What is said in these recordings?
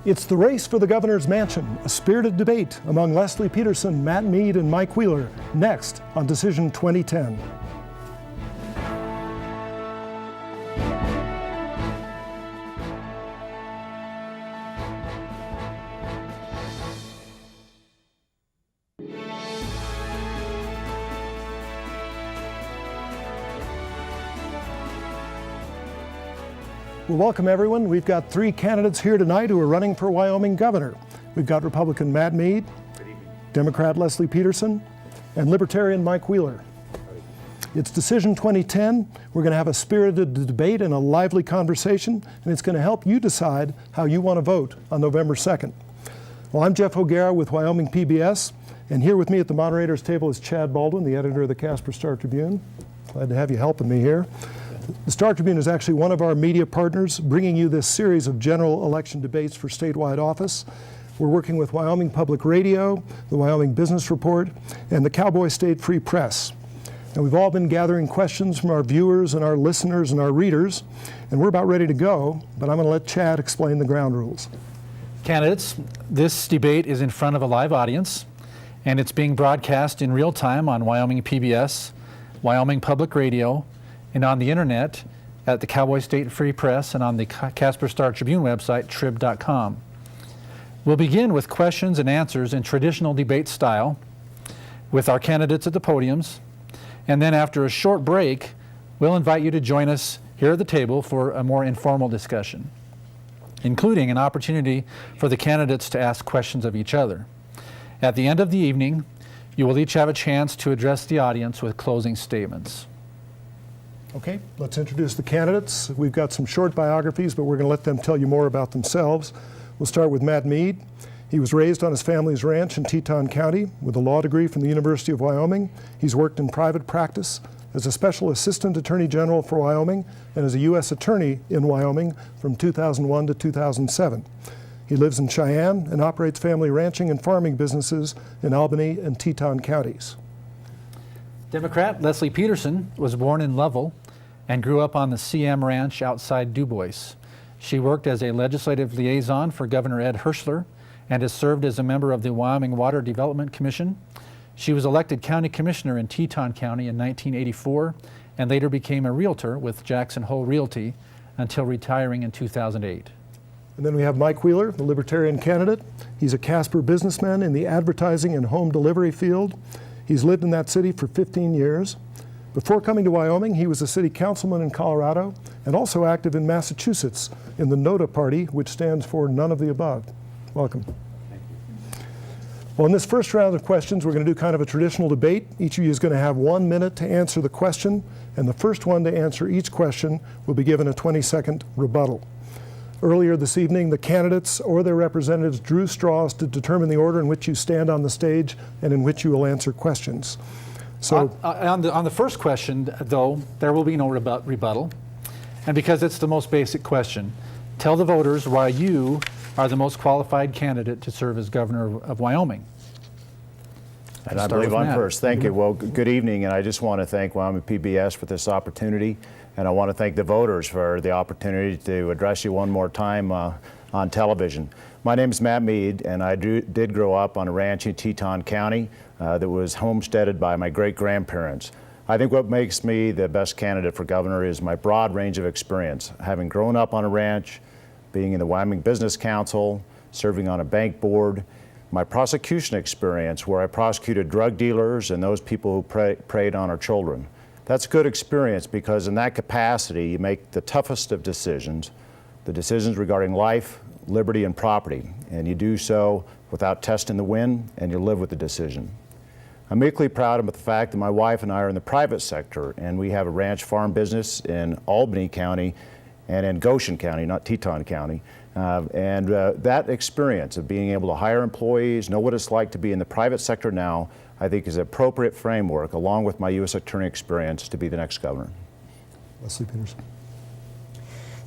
It's the race for the governor's mansion, a spirited debate among Leslie Peterson, Matt Mead, and Mike Wheeler, next on Decision 2010. Well, welcome everyone. We've got three candidates here tonight who are running for Wyoming governor. We've got Republican Matt Mead, Democrat Leslie Peterson, and Libertarian Mike Wheeler. It's Decision 2010. We're going to have a spirited debate and a lively conversation, and it's going to help you decide how you want to vote on November 2nd. Well, I'm Jeff O'Gara with Wyoming PBS, and here with me at the moderator's table is Chad Baldwin, the editor of the Casper Star-Tribune. Glad to have you helping me here. The Star-Tribune is actually one of our media partners, bringing you this series of general election debates for statewide office. We're working with Wyoming Public Radio, the Wyoming Business Report, and the Cowboy State Free Press. And we've all been gathering questions from our viewers and our listeners and our readers, and we're about ready to go, but I'm going to let Chad explain the ground rules. Candidates, this debate is in front of a live audience, and it's being broadcast in real time on Wyoming PBS, Wyoming Public Radio, and on the internet at the Cowboy State Free Press and on the Casper Star-Tribune website, trib.com. We'll begin with questions and answers in traditional debate style with our candidates at the podiums, and then after a short break, we'll invite you to join us here at the table for a more informal discussion, including an opportunity for the candidates to ask questions of each other. At the end of the evening, you will each have a chance to address the audience with closing statements. Okay, let's introduce the candidates. We've got some short biographies, but we're going to let them tell you more about themselves. We'll start with Matt Mead. He was raised on his family's ranch in Teton County with a law degree from the University of Wyoming. He's worked in private practice as a special assistant attorney general for Wyoming and as a U.S. attorney in Wyoming from 2001 to 2007. He lives in Cheyenne and operates family ranching and farming businesses in Albany and Teton counties. Democrat Leslie Peterson was born in Lovell and grew up on the CM Ranch outside DuBois. She worked as a legislative liaison for Governor Ed Herschler and has served as a member of the Wyoming Water Development Commission. She was elected county commissioner in Teton County in 1984 and later became a realtor with Jackson Hole Realty until retiring in 2008. And then we have Mike Wheeler, the Libertarian candidate. He's a Casper businessman in the advertising and home delivery field. He's lived in that city for 15 years. Before coming to Wyoming, he was a city councilman in Colorado and also active in Massachusetts in the NOTA party, which stands for None of the Above. Welcome. Thank you. Well, in this first round of questions, we're going to do kind of a traditional debate. Each of you is going to have 1 minute to answer the question, and the first one to answer each question will be given a 20-second rebuttal. Earlier this evening, the candidates or their representatives drew straws to determine the order in which you stand on the stage and in which you will answer questions. So, on the first question, though, there will be no rebuttal. And because it's the most basic question, tell the voters why you are the most qualified candidate to serve as governor of Wyoming. And I believe I'm first. Thank you. Well, good evening, and I just want to thank Wyoming PBS for this opportunity, and I want to thank the voters for the opportunity to address you one more time on television. My name is Matt Mead, and I did grow up on a ranch in Teton County that was homesteaded by my great-grandparents. I think what makes me the best candidate for governor is my broad range of experience. Having grown up on a ranch, being in the Wyoming Business Council, serving on a bank board, my prosecution experience where I prosecuted drug dealers and those people who preyed on our children. That's good experience because in that capacity you make the toughest of decisions, the decisions regarding life, liberty, and property, and you do so without testing the wind, and you live with the decision. I'm equally proud of the fact that my wife and I are in the private sector, and we have a ranch farm business in Albany County and in Goshen County, not Teton County. That experience of being able to hire employees, know what it's like to be in the private sector now, I think is an appropriate framework, along with my U.S. attorney experience, to be the next governor. Leslie Peterson.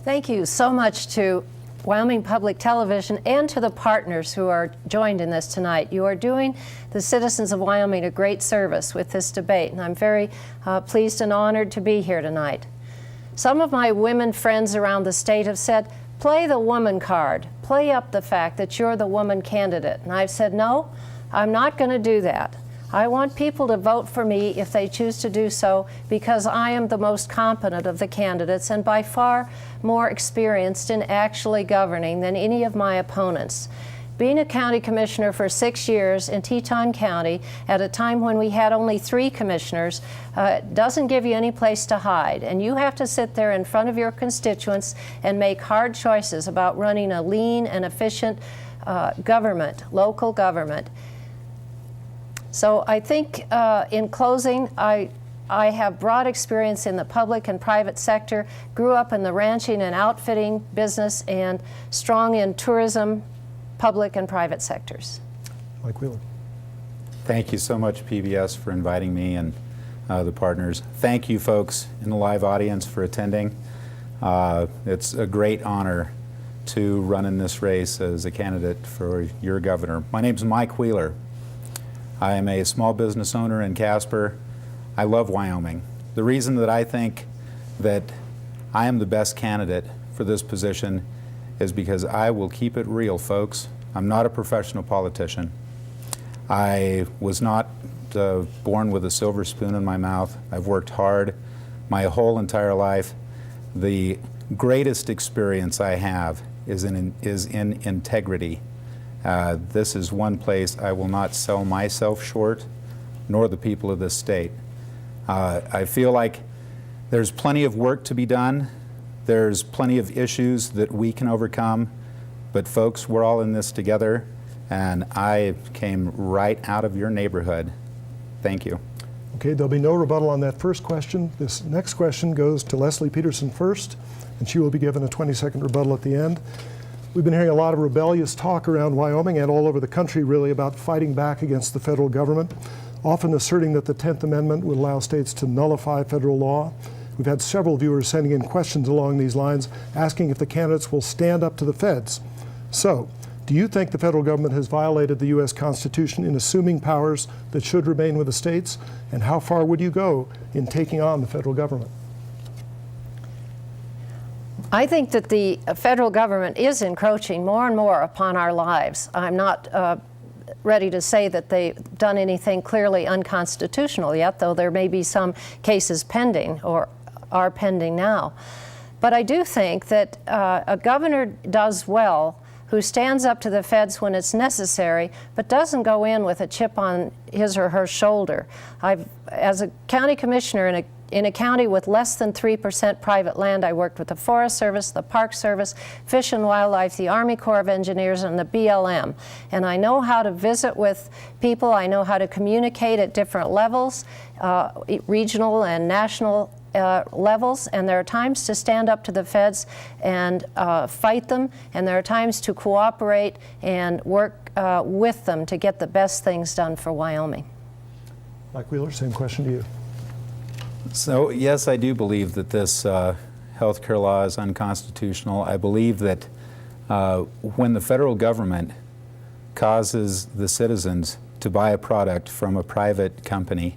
Thank you so much to Wyoming Public Television and to the partners who are joined in this tonight. You are doing the citizens of Wyoming a great service with this debate, and I'm very pleased and honored to be here tonight. Some of my women friends around the state have said, play the woman card. Play up the fact that you're the woman candidate. And I've said, no, I'm not going to do that. I want people to vote for me if they choose to do so because I am the most competent of the candidates and by far more experienced in actually governing than any of my opponents. Being a county commissioner for 6 years in Teton County at a time when we had only 3 commissioners doesn't give you any place to hide. And you have to sit there in front of your constituents and make hard choices about running a lean and efficient government, local government. So I think in closing, I have broad experience in the public and private sector, grew up in the ranching and outfitting business, and strong in tourism, public and private sectors. Mike Wheeler. Thank you so much, PBS, for inviting me and the partners. Thank you, folks in the live audience, for attending. It's a great honor to run in this race as a candidate for your governor. My name's Mike Wheeler. I am a small business owner in Casper. I love Wyoming. The reason that I think that I am the best candidate for this position is because I will keep it real, folks. I'm not a professional politician. I was not born with a silver spoon in my mouth. I've worked hard my whole entire life. The greatest experience I have is in integrity. This is one place I will not sell myself short, nor the people of this state. I feel like there's plenty of work to be done. There's plenty of issues that we can overcome. But folks, we're all in this together, and I came right out of your neighborhood. Thank you. Okay, there'll be no rebuttal on that first question. This next question goes to Leslie Peterson first, and she will be given a 20-second rebuttal at the end. We've been hearing a lot of rebellious talk around Wyoming and all over the country, really, about fighting back against the federal government, often asserting that the 10th Amendment would allow states to nullify federal law. We've had several viewers sending in questions along these lines, asking if the candidates will stand up to the feds. So, do you think the federal government has violated the U.S. Constitution in assuming powers that should remain with the states? And how far would you go in taking on the federal government? I think that the federal government is encroaching more and more upon our lives. I'm not ready to say that they've done anything clearly unconstitutional yet, though there may be some cases pending or are pending now. But I do think that a governor does well who stands up to the feds when it's necessary, but doesn't go in with a chip on his or her shoulder. As a county commissioner in a county with less than 3% private land, I worked with the Forest Service, the Park Service, Fish and Wildlife, the Army Corps of Engineers, and the BLM. And I know how to visit with people. I know how to communicate at different levels, regional and national levels, and there are times to stand up to the feds and fight them, and there are times to cooperate and work with them to get the best things done for Wyoming. Mike Wheeler, same question to you. So, yes, I do believe that this health care law is unconstitutional. I believe that when the federal government causes the citizens to buy a product from a private company,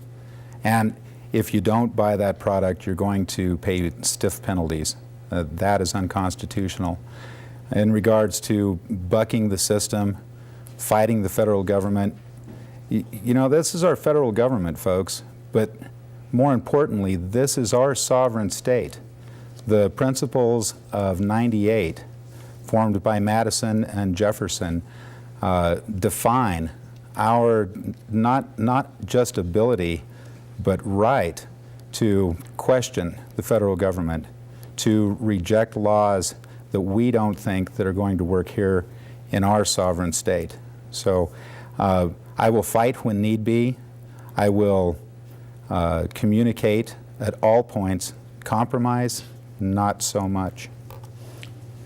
and if you don't buy that product, you're going to pay stiff penalties. That is unconstitutional. In regards to bucking the system, fighting the federal government, you know, this is our federal government, folks, but more importantly, this is our sovereign state. The principles of '98, formed by Madison and Jefferson, define our not just ability, but right to question the federal government, to reject laws that we don't think that are going to work here in our sovereign state. So I will fight when need be. I will communicate at all points. Compromise, not so much.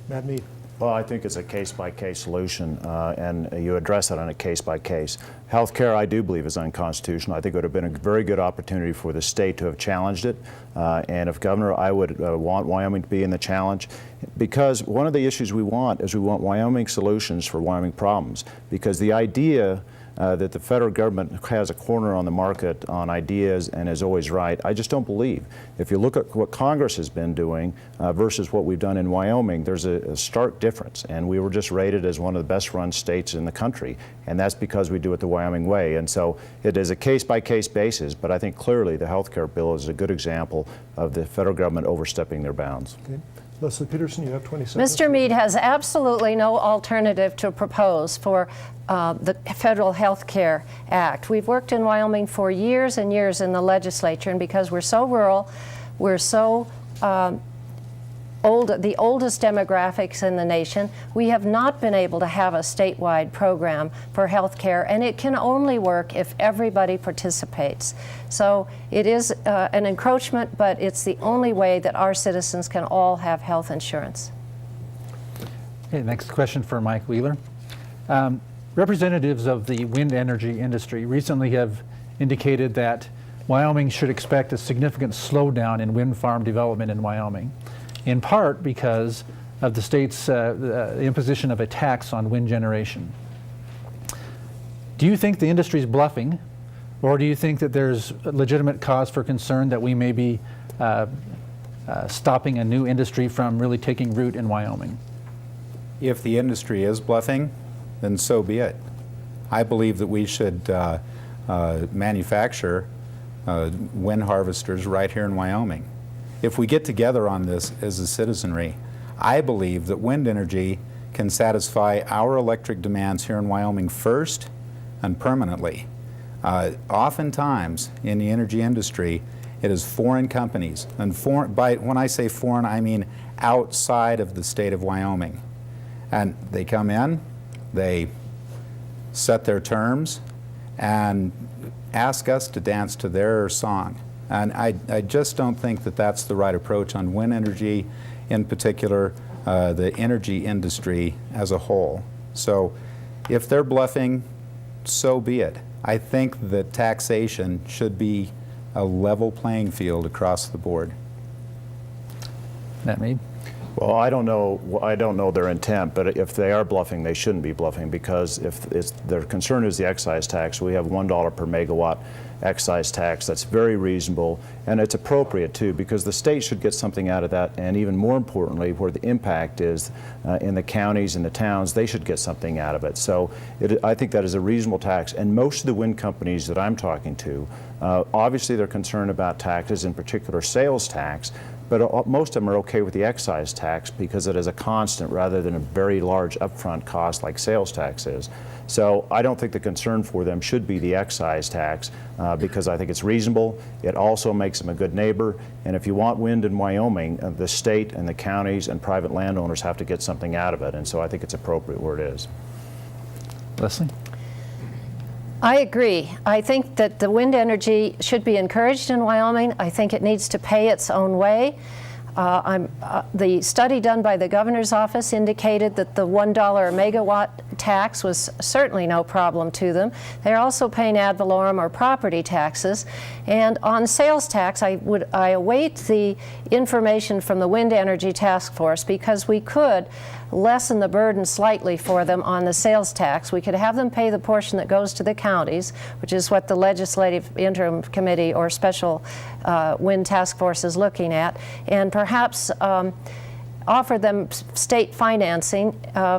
Matt Mead. Well, I think it's a case-by-case solution, and you address it on a case-by-case. Health care, I do believe, is unconstitutional. I think it would have been a very good opportunity for the state to have challenged it. And if governor, I would want Wyoming to be in the challenge, because one of the issues we want is we want Wyoming solutions for Wyoming problems. Because the idea that the federal government has a corner on the market on ideas and is always right. I just don't believe. If you look at what Congress has been doing versus what we've done in Wyoming, there's a stark difference. And we were just rated as one of the best run states in the country. And that's because we do it the Wyoming way. And so it is a case-by-case basis, but I think clearly the health care bill is a good example of the federal government overstepping their bounds. Okay. Leslie Peterson, you have 20 seconds. Mr. Mead has absolutely no alternative to propose for the Federal Health Care Act. We've worked in Wyoming for years and years in the legislature, and because we're so rural, we're so the oldest demographics in the nation, we have not been able to have a statewide program for health care, and it can only work if everybody participates. So it is an encroachment, but it's the only way that our citizens can all have health insurance. Okay, next question for Mike Wheeler. Representatives of the wind energy industry recently have indicated that Wyoming should expect a significant slowdown in wind farm development in Wyoming, in part because of the state's the imposition of a tax on wind generation. Do you think the industry is bluffing, or do you think that there's legitimate cause for concern that we may be stopping a new industry from really taking root in Wyoming? If the industry is bluffing, then so be it. I believe that we should manufacture wind harvesters right here in Wyoming. If we get together on this as a citizenry, I believe that wind energy can satisfy our electric demands here in Wyoming first and permanently. Oftentimes in the energy industry, it is foreign companies, and when I say foreign, I mean outside of the state of Wyoming. And they come in, they set their terms, and ask us to dance to their song. And I just don't think that that's the right approach on wind energy, in particular, the energy industry as a whole. So if they're bluffing, so be it. I think that taxation should be a level playing field across the board. Matt Mead? Well, I don't know their intent, but if they are bluffing, they shouldn't be bluffing, because if their concern is the excise tax, we have $1 per megawatt excise tax. That's very reasonable, and it's appropriate too, because the state should get something out of that, and even more importantly, where the impact is in the counties and the towns, they should get something out of it. So I think that is a reasonable tax, and most of the wind companies that I'm talking to, obviously they're concerned about taxes, in particular sales tax, but most of them are okay with the excise tax because it is a constant rather than a very large upfront cost like sales tax is. So I don't think the concern for them should be the excise tax because I think it's reasonable. It also makes them a good neighbor. And if you want wind in Wyoming, the state and the counties and private landowners have to get something out of it. And so I think it's appropriate where it is. Leslie? I agree. I think that the wind energy should be encouraged in Wyoming. I think it needs to pay its own way. The study done by the governor's office indicated that the $1 a megawatt tax was certainly no problem to them. They're also paying ad valorem or property taxes. And on sales tax, I await the information from the Wind Energy Task Force, because we could lessen the burden slightly for them on the sales tax. We could have them pay the portion that goes to the counties, which is what the Legislative Interim Committee or Special Wind Task Force is looking at, and perhaps offer them state financing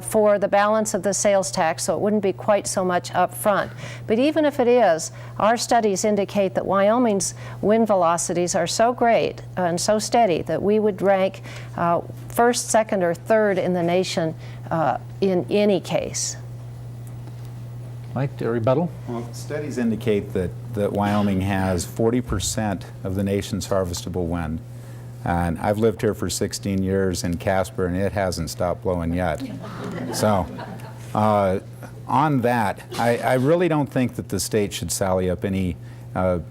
for the balance of the sales tax, so it wouldn't be quite so much up front. But even if it is, our studies indicate that Wyoming's wind velocities are so great and so steady that we would rank first, second, or third in the nation in any case. Mike, a rebuttal? Well, studies indicate that Wyoming has 40% of the nation's harvestable wind. And I've lived here for 16 years in Casper, and it hasn't stopped blowing yet. So on that, I really don't think that the state should sally up any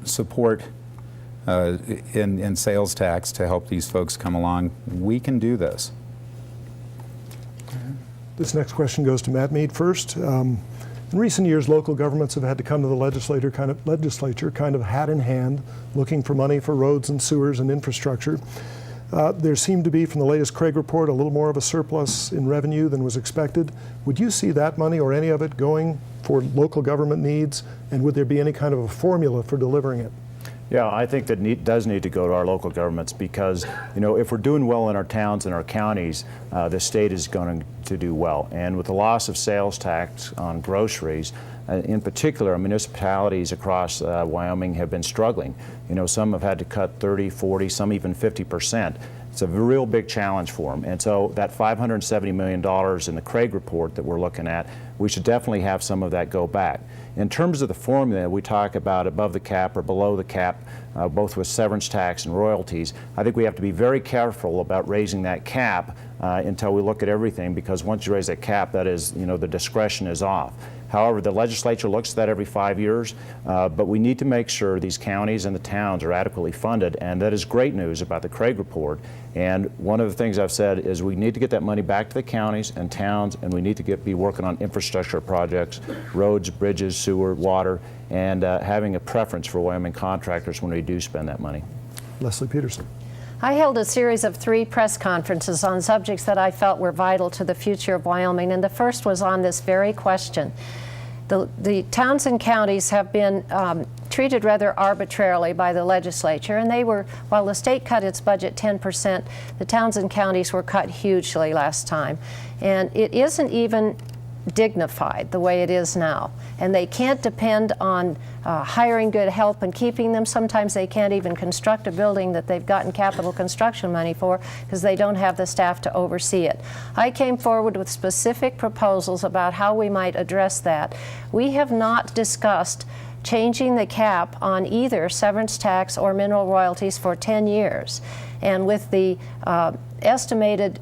support in sales tax to help these folks come along. We can do this. This next question goes to Matt Mead first. In recent years, local governments have had to come to the legislature kind of hat in hand, looking for money for roads and sewers and infrastructure. There seemed to be, from the latest Craig report, a little more of a surplus in revenue than was expected. Would you see that money or any of it going for local government needs, and would there be any kind of a formula for delivering it? Yeah, I think that does need to go to our local governments because, you know, if we're doing well in our towns and our counties, the state is going to do well. And with the loss of sales tax on groceries, in particular, municipalities across Wyoming have been struggling. You know, some have had to cut 30, 40, some even 50%. It's a real big challenge for them. And so that $570 million in the Craig report that we're looking at, we should definitely have some of that go back. In terms of the formula, we talk about above the cap or below the cap, both with severance tax and royalties. I think we have to be very careful about raising that cap until we look at everything, because once you raise that cap, that is, you know, the discretion is off. However, the legislature looks at that every 5 years, but we need to make sure these counties and the towns are adequately funded, and that is great news about the Craig report. And one of the things I've said is we need to get that money back to the counties and towns, and we need to be working on infrastructure projects, roads, bridges, sewer, water, and having a preference for Wyoming contractors when we do spend that money. Leslie Peterson. I held a series of 3 press conferences on subjects that I felt were vital to the future of Wyoming, and the first was on this very question. The towns and counties have been treated rather arbitrarily by the legislature, and they were, while the state cut its budget 10%, the towns and counties were cut hugely last time. And it isn't even dignified the way it is now. And they can't depend on hiring good help and keeping them. Sometimes they can't even construct a building that they've gotten capital construction money for because they don't have the staff to oversee it. I came forward with specific proposals about how we might address that. We have not discussed changing the cap on either severance tax or mineral royalties for 10 years. And with the estimated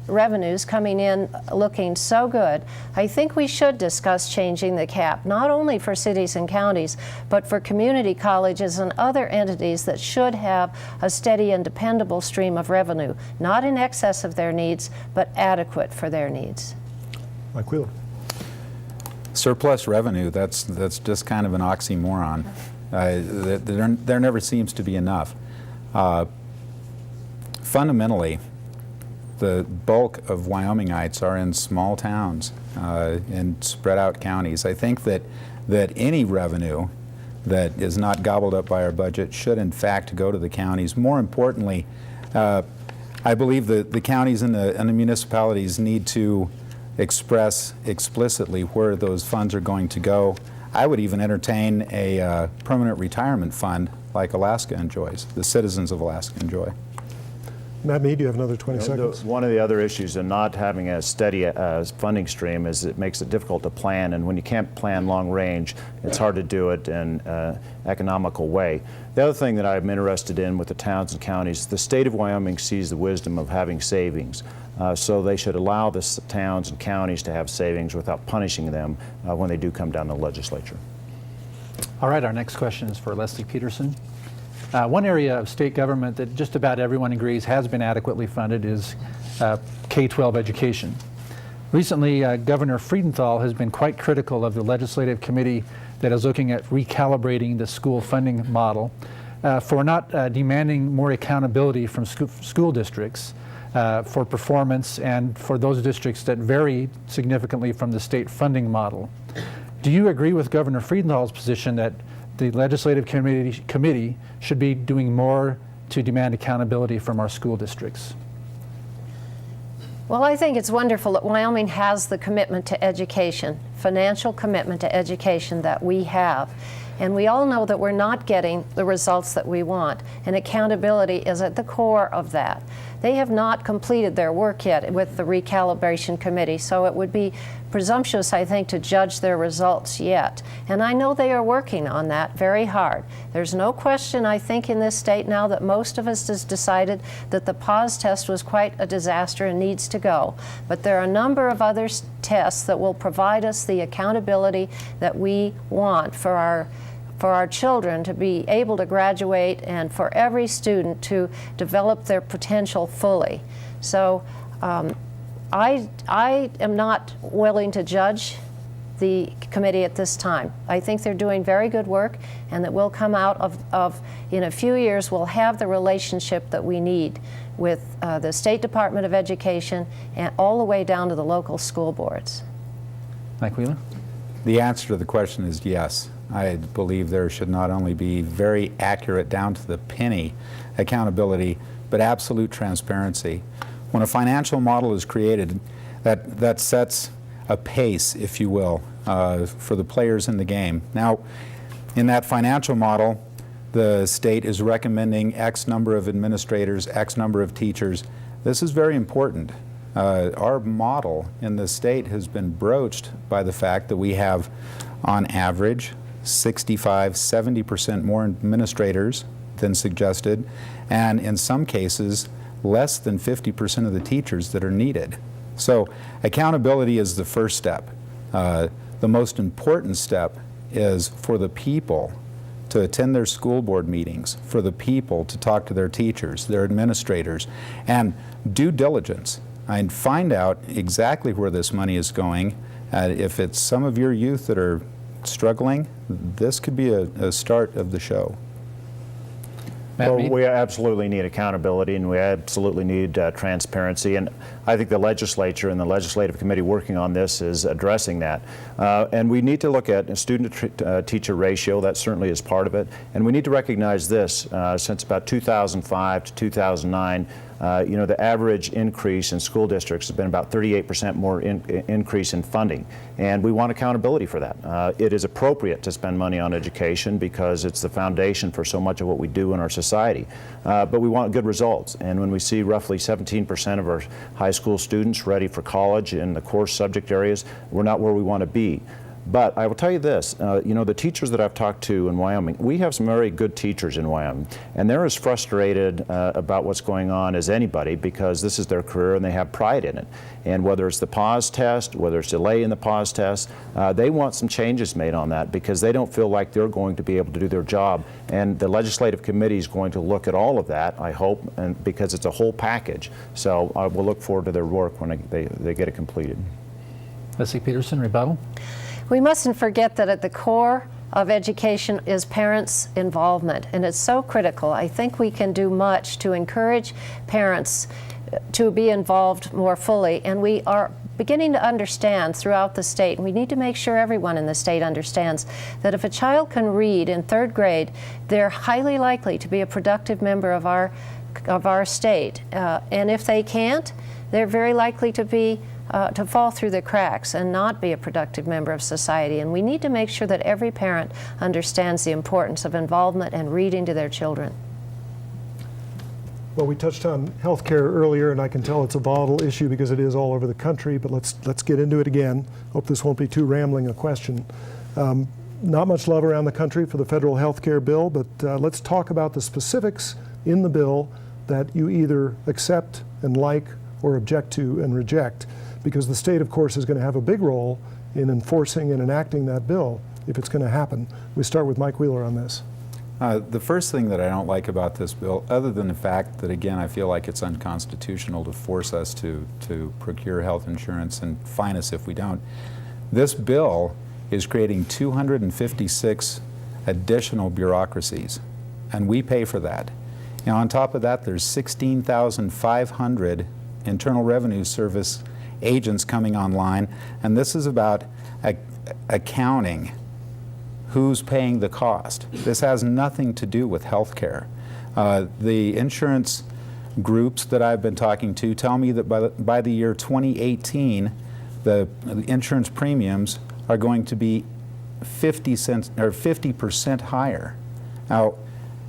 revenues coming in looking so good, I think we should discuss changing the cap, not only for cities and counties, but for community colleges and other entities that should have a steady and dependable stream of revenue, not in excess of their needs, but adequate for their needs. Mike Wheeler. Surplus revenue, that's just kind of an oxymoron. There never seems to be enough. Fundamentally, the bulk of Wyomingites are in small towns and spread out counties. I think that any revenue that is not gobbled up by our budget should in fact go to the counties. More importantly, I believe that the counties and the municipalities need to express explicitly where those funds are going to go. I would even entertain a permanent retirement fund like Alaska enjoys, the citizens of Alaska enjoy. Matt Mead, you have another 20 seconds. One of the other issues in not having a steady funding stream is it makes it difficult to plan, and when you can't plan long range, it's hard to do it in an economical way. The other thing that I'm interested in with the towns and counties, the state of Wyoming sees the wisdom of having savings. So they should allow the towns and counties to have savings without punishing them when they do come down to the legislature. All right, our next question is for Leslie Peterson. One area of state government that just about everyone agrees has been adequately funded is K-12 education. Recently, Governor Freudenthal has been quite critical of the legislative committee that is looking at recalibrating the school funding model for not demanding more accountability from school districts for performance and for those districts that vary significantly from the state funding model. Do you agree with Governor Freudenthal's position that the legislative committee should be doing more to demand accountability from our school districts? Well, I think it's wonderful that Wyoming has the commitment to education, financial commitment to education that we have. And we all know that we're not getting the results that we want, and accountability is at the core of that. They have not completed their work yet with the recalibration committee, so it would be presumptuous, I think, to judge their results yet. And I know they are working on that very hard. There's no question, I think, in this state now that most of us has decided that the pause test was quite a disaster and needs to go. But there are a number of other tests that will provide us the accountability that we want for our children to be able to graduate and for every student to develop their potential fully. So I am not willing to judge the committee at this time. I think they're doing very good work, and that we'll come out of in a few years, we'll have the relationship that we need with the State Department of Education and all the way down to the local school boards? Mike Wheeler? The answer to the question is yes. I believe there should not only be very accurate, down to the penny accountability, but absolute transparency. When a financial model is created, that sets a pace, if you will, for the players in the game. Now, in that financial model, the state is recommending X number of administrators, X number of teachers. This is very important. Our model in the state has been broached by the fact that we have, on average, 65–70% more administrators than suggested, and in some cases, less than 50% of the teachers that are needed. So accountability is the first step. The most important step is for the people to attend their school board meetings, for the people to talk to their teachers, their administrators, and due diligence. And find out exactly where this money is going. If it's some of your youth that are struggling, this could be a start of the show. Matt Well, Mead? we absolutely need accountability, and we absolutely need transparency. And I think the legislature and the legislative committee working on this is addressing that. And we need to look at a student-to-teacher ratio. That certainly is part of it. And we need to recognize this. Since about 2005 to 2009, the average increase in school districts has been about 38% more increase in funding, and we want accountability for that. It is appropriate to spend money on education because it's the foundation for so much of what we do in our society, but we want good results. And when we see roughly 17% of our high school students ready for college in the core subject areas, we're not where we want to be. But I will tell you this, the teachers that I've talked to in Wyoming, we have some very good teachers in Wyoming, and they're as frustrated about what's going on as anybody because this is their career and they have pride in it. And whether it's the pause test, whether it's delay in the pause test, they want some changes made on that because they don't feel like they're going to be able to do their job. And the legislative committee is going to look at all of that, I hope, and because it's a whole package. So I will look forward to their work when they get it completed. Leslie Peterson, rebuttal? We mustn't forget that at the core of education is parents' involvement, and it's so critical. I think we can do much to encourage parents to be involved more fully, and we are beginning to understand throughout the state, and we need to make sure everyone in the state understands that if a child can read in 3rd grade, they're highly likely to be a productive member of our state. And if they can't, they're very likely to fall through the cracks and not be a productive member of society. And we need to make sure that every parent understands the importance of involvement and reading to their children. Well, we touched on health care earlier, and I can tell it's a volatile issue because it is all over the country, but let's get into it again. Hope this won't be too rambling a question. Not much love around the country for the federal health care bill, but let's talk about the specifics in the bill that you either accept and like or object to and reject, because the state, of course, is going to have a big role in enforcing and enacting that bill if it's going to happen. We start with Mike Wheeler on this. The first thing that I don't like about this bill, other than the fact that, again, I feel like it's unconstitutional to force us to procure health insurance and fine us if we don't, this bill is creating 256 additional bureaucracies, and we pay for that. Now, on top of that, there's 16,500 Internal Revenue Service agents coming online, and this is about accounting who's paying the cost. This has nothing to do with health care. The insurance groups that I've been talking to tell me that by the year 2018, the insurance premiums are going to be 50% higher. Now,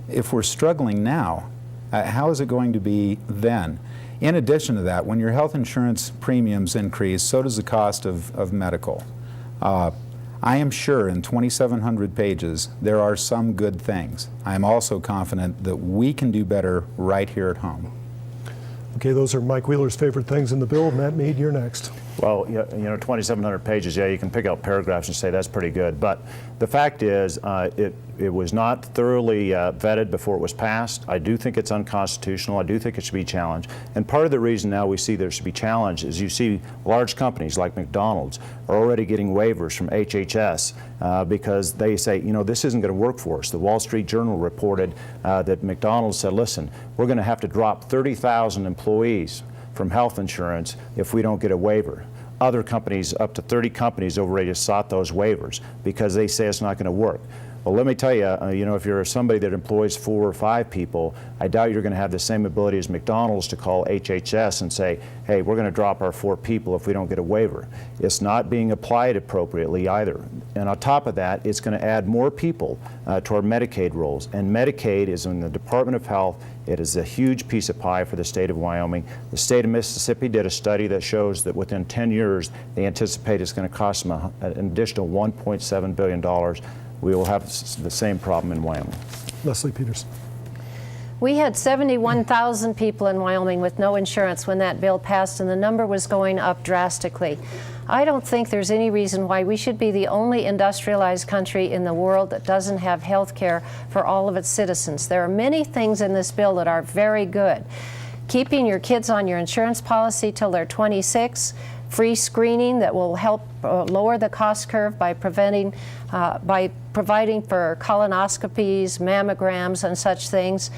if we're struggling now, how is it going to be then? In addition to that, when your health insurance premiums increase, so does the cost of medical. I am sure in 2,700 pages there are some good things. I am also confident that we can do better right here at home. Okay, those are Mike Wheeler's favorite things in the bill. Matt Mead, you're next. Well, you know, 2,700 pages, yeah, you can pick out paragraphs and say that's pretty good. But the fact is, it was not thoroughly vetted before it was passed. I do think it's unconstitutional. I do think it should be challenged. And part of the reason now we see there should be challenged is you see large companies like McDonald's are already getting waivers from HHS because they say, you know, this isn't going to work for us. The Wall Street Journal reported that McDonald's said, listen, we're going to have to drop 30,000 employees from health insurance if we don't get a waiver. Other companies, up to 30 companies, already sought those waivers because they say it's not going to work. Well, let me tell you, you know, if you're somebody that employs 4 or 5 people, I doubt you're going to have the same ability as McDonald's to call HHS and say, hey, we're going to drop our 4 people if we don't get a waiver. It's not being applied appropriately either. And on top of that, it's going to add more people to our Medicaid rolls. And Medicaid is in the Department of Health. It is a huge piece of pie for the state of Wyoming. The state of Mississippi did a study that shows that within 10 years, they anticipate it's going to cost them an additional $1.7 billion. We will have the same problem in Wyoming. Leslie Peterson. We had 71,000 people in Wyoming with no insurance when that bill passed, and the number was going up drastically. I don't think there's any reason why we should be the only industrialized country in the world that doesn't have health care for all of its citizens. There are many things in this bill that are very good. Keeping your kids on your insurance policy till they're 26, free screening that will help lower the cost curve by providing for colonoscopies, mammograms, and such things.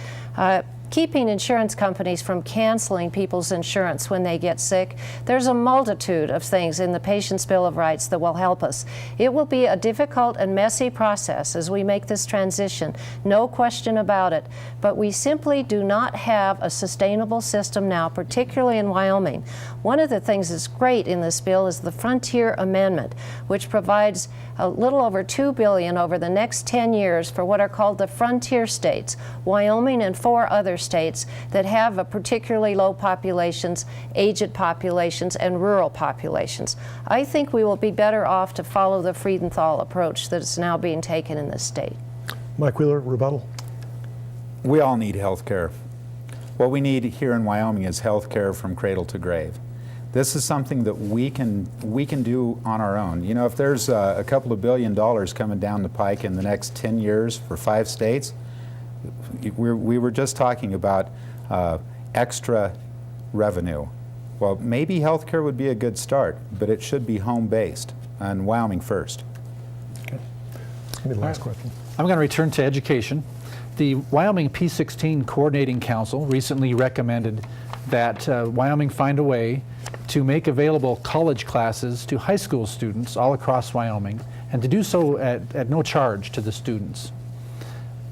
Keeping insurance companies from canceling people's insurance when they get sick. There's a multitude of things in the Patient's Bill of Rights that will help us. It will be a difficult and messy process as we make this transition, no question about it, but we simply do not have a sustainable system now, particularly in Wyoming. One of the things that's great in this bill is the Frontier Amendment, which provides a little over $2 billion over the next 10 years for what are called the frontier states, Wyoming and 4 other states that have a particularly low populations, aged populations, and rural populations. I think we will be better off to follow the Friedenthal approach that is now being taken in this state. Mike Wheeler, rebuttal. We all need health care. What we need here in Wyoming is health care from cradle to grave. This is something that we can do on our own. You know, if there's a couple of $1 billion coming down the pike in the next 10 years for 5 states, we were just talking about extra revenue. Well, maybe healthcare would be a good start, but it should be home-based and Wyoming first. Okay. Maybe the last question. I'm going to return to education. The Wyoming P16 Coordinating Council recently recommended that Wyoming find a way to make available college classes to high school students all across Wyoming, and to do so at no charge to the students.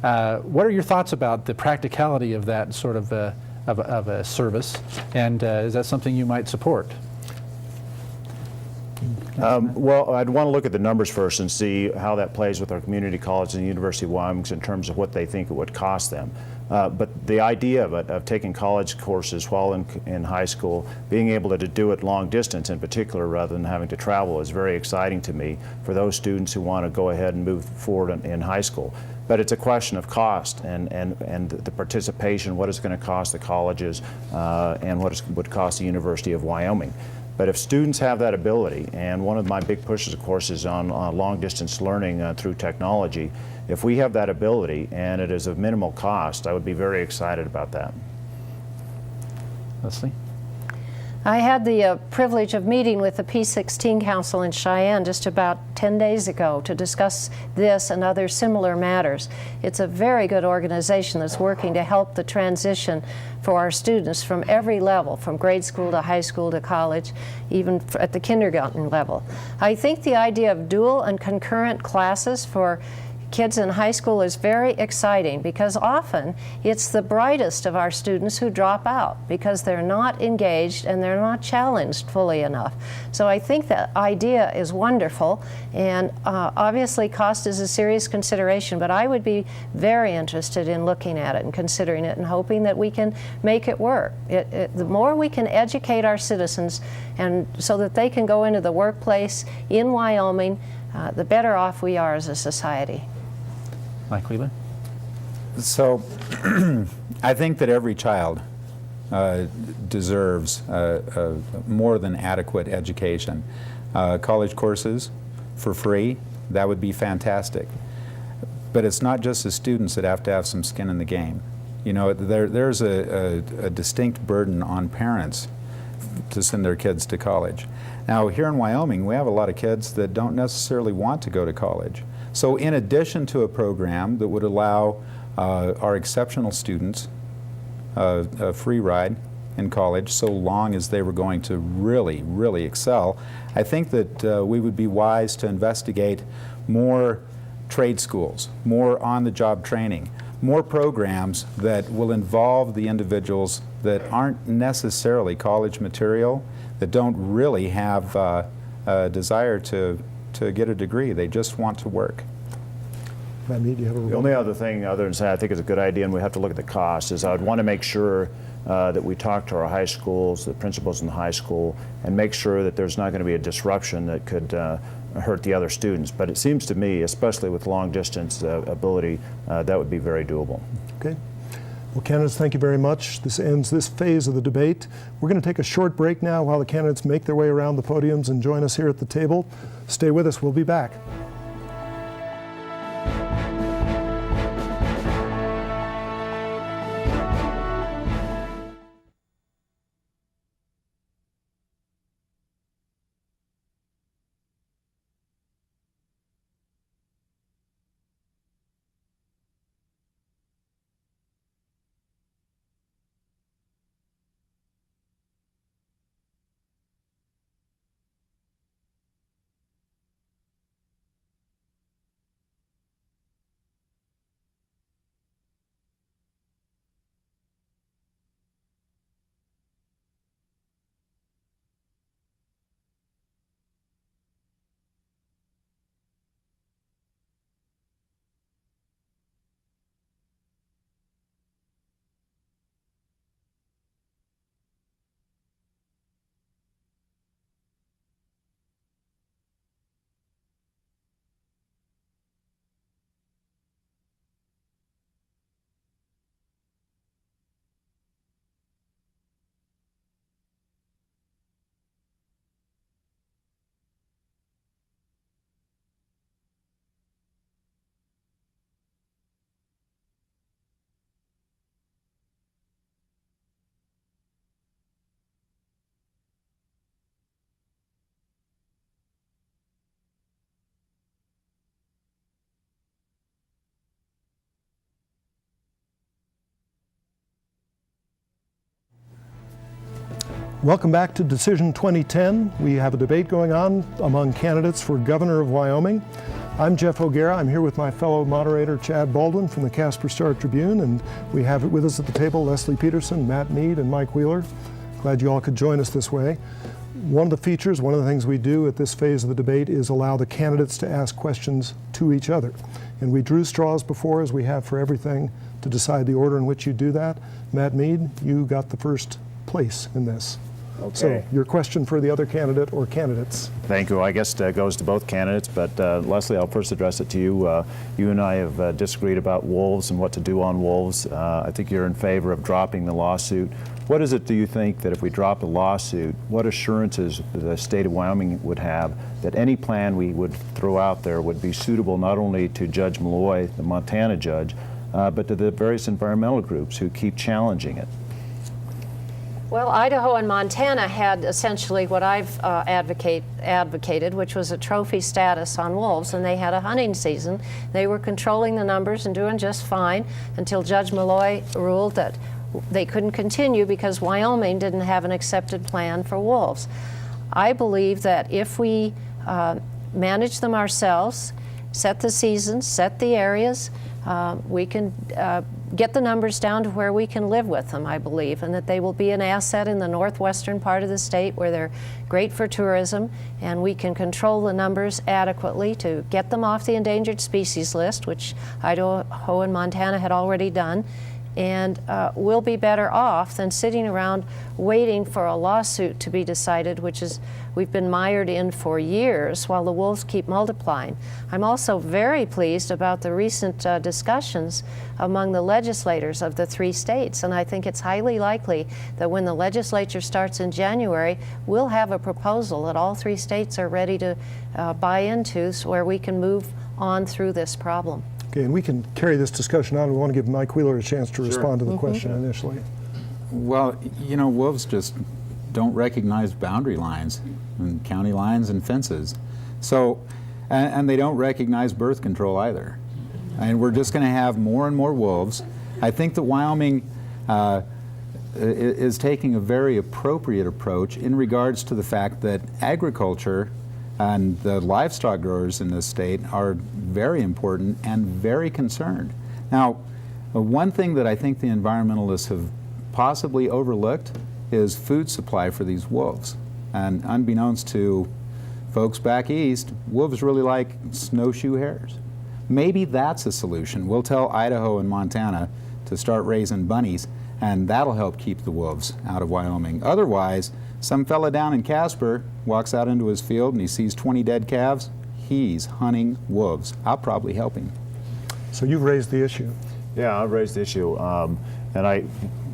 What are your thoughts about the practicality of that sort of a service, and is that something you might support? Well, I'd want to look at the numbers first and see how that plays with our community college and the University of Wyoming in terms of what they think it would cost them. But the idea of it, of taking college courses while in high school, being able to do it long distance in particular rather than having to travel, is very exciting to me for those students who want to go ahead and move forward in high school. But it's a question of cost and the participation, what it's going to cost the colleges and what it would cost the University of Wyoming. But if students have that ability, and one of my big pushes, of course, is on long-distance learning through technology, if we have that ability and it is of minimal cost, I would be very excited about that. Leslie? I had the privilege of meeting with the P16 Council in Cheyenne just about 10 days ago to discuss this and other similar matters. It's a very good organization that's working to help the transition for our students from every level, from grade school to high school to college, even at the kindergarten level. I think the idea of dual and concurrent classes for kids in high school is very exciting, because often it's the brightest of our students who drop out because they're not engaged and they're not challenged fully enough. So I think that idea is wonderful, and obviously cost is a serious consideration, but I would be very interested in looking at it and considering it and hoping that we can make it work. The more we can educate our citizens and so that they can go into the workplace in Wyoming, the better off we are as a society. Mike Wheeler? So I think that every child deserves a more than adequate education. College courses for free, that would be fantastic. But it's not just the students that have to have some skin in the game. You know, there's a distinct burden on parents to send their kids to college. Now, here in Wyoming, we have a lot of kids that don't necessarily want to go to college. So in addition to a program that would allow our exceptional students a free ride in college so long as they were going to really, really excel, I think that we would be wise to investigate more trade schools, more on-the-job training, more programs that will involve the individuals that aren't necessarily college material, that don't really have a desire to get a degree. They just want to work. Mead, do you have a The only other thing, other than saying I think it's a good idea and we have to look at the cost, is I would want to make sure that we talk to our high schools, the principals in the high school, and make sure that there's not going to be a disruption that could hurt the other students. But it seems to me, especially with long distance ability, that would be very doable. Okay. Well, candidates, thank you very much. This ends this phase of the debate. We're going to take a short break now while the candidates make their way around the podiums and join us here at the table. Stay with us. We'll be back. Welcome back to Decision 2010. We have a debate going on among candidates for governor of Wyoming. I'm Jeff O'Gara. I'm here with my fellow moderator, Chad Baldwin from the Casper Star Tribune, and we have with us at the table Leslie Peterson, Matt Mead, and Mike Wheeler. Glad you all could join us this way. One of the features, one of the things we do at this phase of the debate is allow the candidates to ask questions to each other. And we drew straws before, as we have for everything, to decide the order in which you do that. Matt Mead, you got the first place in this. Okay. So your question for the other candidate or candidates. Thank you. I guess that goes to both candidates, but Leslie, I'll first address it to you. You and I have disagreed about wolves and what to do on wolves. I think you're in favor of dropping the lawsuit. What is it, do you think, that if we drop the lawsuit, what assurances the state of Wyoming would have that any plan we would throw out there would be suitable not only to Judge Malloy, the Montana judge, but to the various environmental groups who keep challenging it? Well, Idaho and Montana had essentially what I've advocated, which was a trophy status on wolves, and they had a hunting season. They were controlling the numbers and doing just fine until Judge Malloy ruled that they couldn't continue because Wyoming didn't have an accepted plan for wolves. I believe that if we manage them ourselves, set the seasons, set the areas, we can get the numbers down to where we can live with them, I believe, and that they will be an asset in the northwestern part of the state where they're great for tourism, and we can control the numbers adequately to get them off the endangered species list, which Idaho and Montana had already done, and we'll be better off than sitting around waiting for a lawsuit to be decided, which is we've been mired in for years while the wolves keep multiplying. I'm also very pleased about the recent discussions among the legislators of the 3 states, and I think it's highly likely that when the legislature starts in January, we'll have a proposal that all 3 states are ready to buy into, so where we can move on through this problem. Okay, and we can carry this discussion on. We want to give Mike Wheeler a chance to respond to the question initially. Well, you know, wolves just don't recognize boundary lines and county lines and fences. So, and they don't recognize birth control either. And we're just going to have more and more wolves. I think that Wyoming is taking a very appropriate approach in regards to the fact that agriculture and the livestock growers in this state are very important and very concerned. Now, one thing that I think the environmentalists have possibly overlooked is food supply for these wolves. And unbeknownst to folks back east, wolves really like snowshoe hares. Maybe that's a solution. We'll tell Idaho and Montana to start raising bunnies, and that'll help keep the wolves out of Wyoming. Otherwise, some fella down in Casper walks out into his field and he sees 20 dead calves. He's hunting wolves. I'll probably help him. So you've raised the issue. Yeah, I raised the issue, and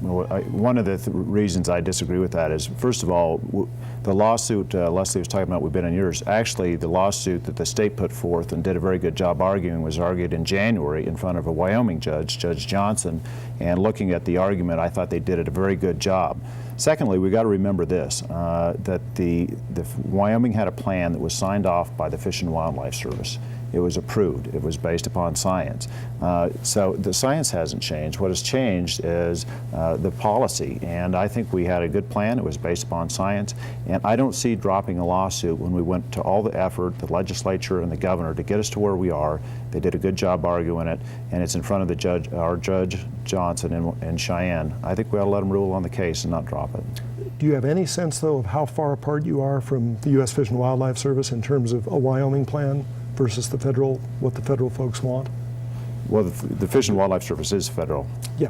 one of the reasons I disagree with that is, first of all, the lawsuit Leslie was talking about we've been in years. Actually, the lawsuit that the state put forth and did a very good job arguing was argued in January in front of a Wyoming judge, Judge Johnson, and looking at the argument, I thought they did a very good job. Secondly, we got to remember this, that the Wyoming had a plan that was signed off by the Fish and Wildlife Service. It was approved. It was based upon science. So the science hasn't changed. What has changed is the policy, and I think we had a good plan. It was based upon science, and I don't see dropping a lawsuit when we went to all the effort, the legislature and the governor, to get us to where we are. They did a good job arguing it, and it's in front of the judge, our Judge Johnson in Cheyenne. I think we ought to let them rule on the case and not drop it. Do you have any sense, though, of how far apart you are from the U.S. Fish and Wildlife Service in terms of a Wyoming plan versus the federal, what the federal folks want? Well, the Fish and Wildlife Service is federal. Yeah,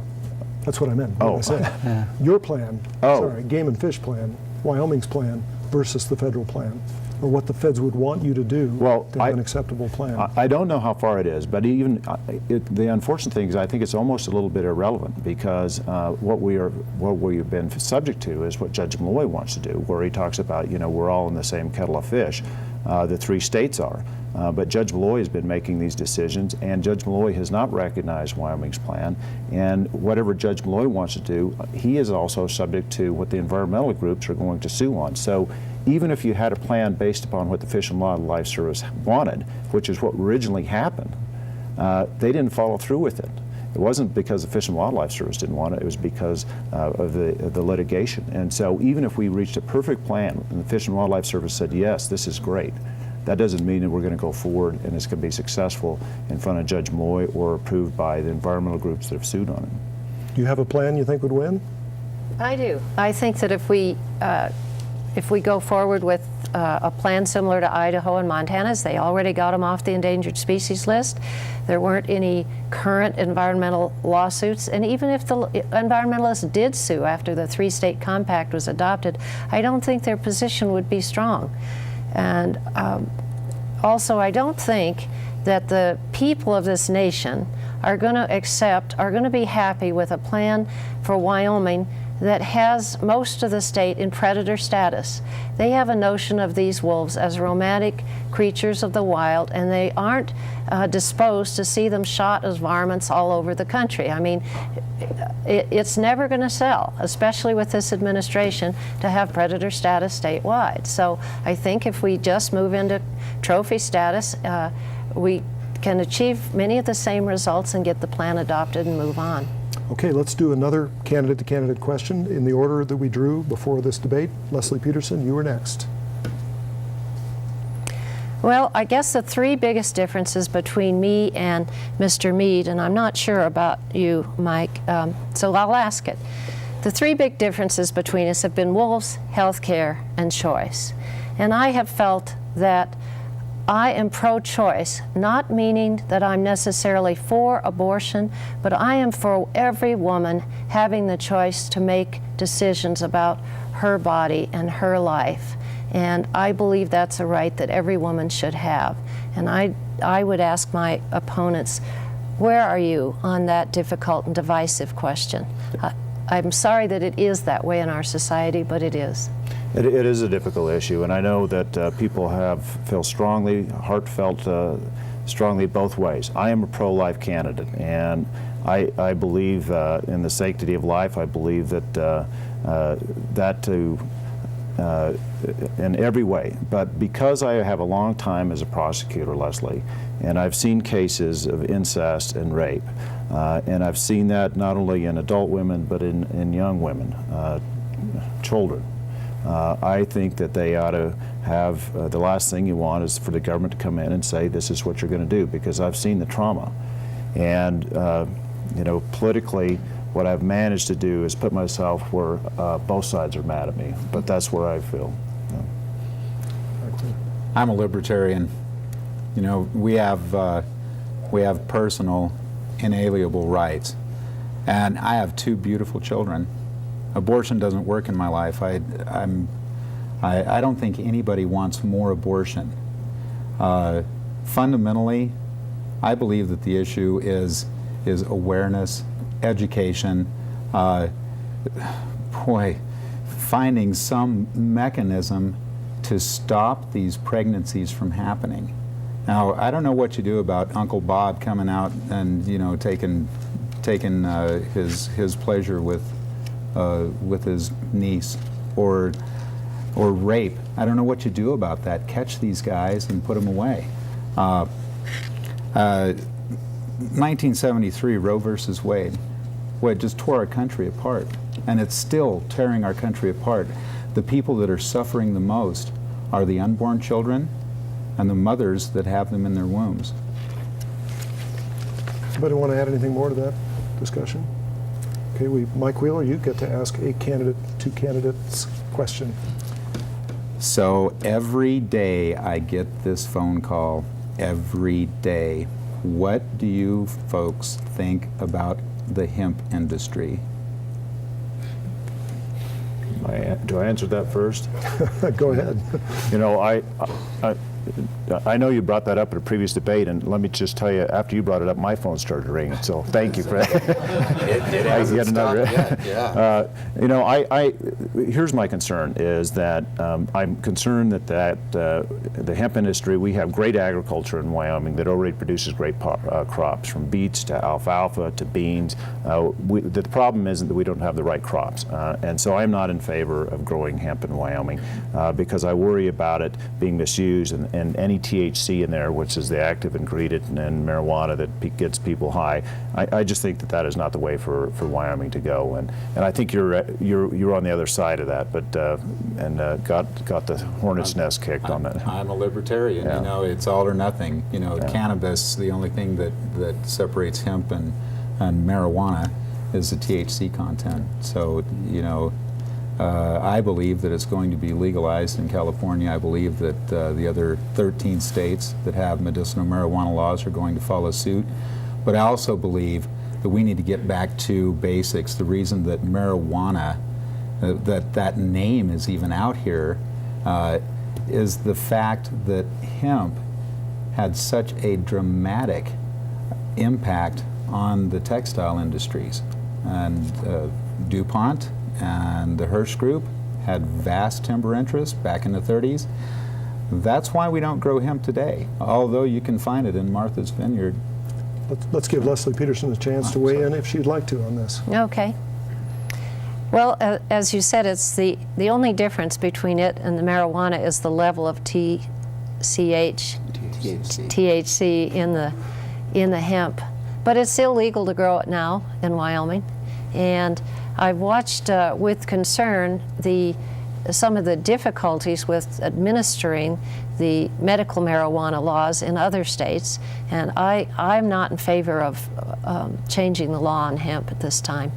that's what I meant. Oh. I said. Your plan, sorry, Game and Fish plan, Wyoming's plan versus the federal plan, or what the feds would want you to do to have an acceptable plan. I don't know how far it is, but even the unfortunate thing is I think it's almost a little bit irrelevant, because what we've been subject to is what Judge Malloy wants to do, where he talks about, you know, we're all in the same kettle of fish. The 3 states are. But Judge Malloy has been making these decisions, and Judge Malloy has not recognized Wyoming's plan. And whatever Judge Malloy wants to do, he is also subject to what the environmental groups are going to sue on. So even if you had a plan based upon what the Fish and Wildlife Service wanted, which is what originally happened, they didn't follow through with it. It wasn't because the Fish and Wildlife Service didn't want it, it was because of the litigation. And so even if we reached a perfect plan and the Fish and Wildlife Service said, yes, this is great, that doesn't mean that we're going to go forward and it's going to be successful in front of Judge Malloy or approved by the environmental groups that have sued on it. Do you have a plan you think would win? I do. I think that if we go forward with a plan similar to Idaho and Montana's, they already got them off the endangered species list. There weren't any current environmental lawsuits, and even if the environmentalists did sue after the 3-state compact was adopted, I don't think their position would be strong. And also, I don't think that the people of this nation are going to be happy with a plan for Wyoming that has most of the state in predator status. They have a notion of these wolves as romantic creatures of the wild, and they aren't disposed to see them shot as varmints all over the country. I mean, it's never going to sell, especially with this administration, to have predator status statewide. So I think if we just move into trophy status, we can achieve many of the same results and get the plan adopted and move on. Okay, let's do another candidate-to-candidate question in the order that we drew before this debate. Leslie Peterson, you are next. Well, I guess the 3 biggest differences between me and Mr. Mead, and I'm not sure about you, Mike, so I'll ask it. The 3 big differences between us have been wolves, health care, and choice. And I have felt that I am pro-choice, not meaning that I'm necessarily for abortion, but I am for every woman having the choice to make decisions about her body and her life. And I believe that's a right that every woman should have. And I would ask my opponents, where are you on that difficult and divisive question? I'm sorry that it is that way in our society, but it is. It is a difficult issue, and I know that people feel strongly, heartfelt, strongly both ways. I am a pro-life candidate, and I believe in the sanctity of life. I believe that in every way. But because I have a long time as a prosecutor, Leslie, and I've seen cases of incest and rape, and I've seen that not only in adult women, but in young women, children. I think that they ought to have, the last thing you want is for the government to come in and say, this is what you're going to do, because I've seen the trauma. And, you know, politically, what I've managed to do is put myself where both sides are mad at me, but that's where I feel. I'm a libertarian. You know, we have personal, inalienable rights, and I have 2 beautiful children. Abortion doesn't work in my life. I don't think anybody wants more abortion. Fundamentally, I believe that the issue is awareness, education, finding some mechanism to stop these pregnancies from happening. Now, I don't know what you do about Uncle Bob coming out and, you know, taking his pleasure with his niece, or rape. I don't know what you do about that. Catch these guys and put them away. 1973, Roe versus Wade, it just tore our country apart, and it's still tearing our country apart. The people that are suffering the most are the unborn children and the mothers that have them in their wombs. Somebody want to add anything more to that discussion? Okay, Mike Wheeler, you get to ask a candidate, 2 candidates question. So every day I get this phone call, every day. What do you folks think about the hemp industry? Do I answer that first? Go ahead. You know, I know you brought that up at a previous debate, and let me just tell you, after you brought it up, my phone started ringing, so thank you for that. It hasn't stopped yet, yeah. You know, here's my concern, is that I'm concerned that the hemp industry, we have great agriculture in Wyoming that already produces great crops, from beets to alfalfa to beans. The problem isn't that we don't have the right crops, and so I'm not in favor of growing hemp in Wyoming because I worry about it being misused and any THC in there, which is the active ingredient in marijuana that gets people high. I just think that is not the way for Wyoming to go, and I think you're on the other side of that, but got the hornet's nest kicked on that. I'm a libertarian. Yeah. You know, it's all or nothing. You know, yeah. Cannabis, the only thing that separates hemp and marijuana is the THC content. So, you know, I believe that it's going to be legalized in California. I believe that the other 13 states that have medicinal marijuana laws are going to follow suit. But I also believe that we need to get back to basics. The reason that marijuana, that name is even out here, is the fact that hemp had such a dramatic impact on the textile industries. And DuPont and the Hirsch Group had vast timber interests back in the 30s. That's why we don't grow hemp today, although you can find it in Martha's Vineyard. Let's give Leslie Peterson a chance to weigh in if she'd like to on this. Okay. Well, as you said, it's the only difference between it and the marijuana is the level of THC in the hemp. But it's illegal to grow it now in Wyoming. And I've watched with concern some of the difficulties with administering the medical marijuana laws in other states, and I'm not in favor of changing the law on hemp at this time.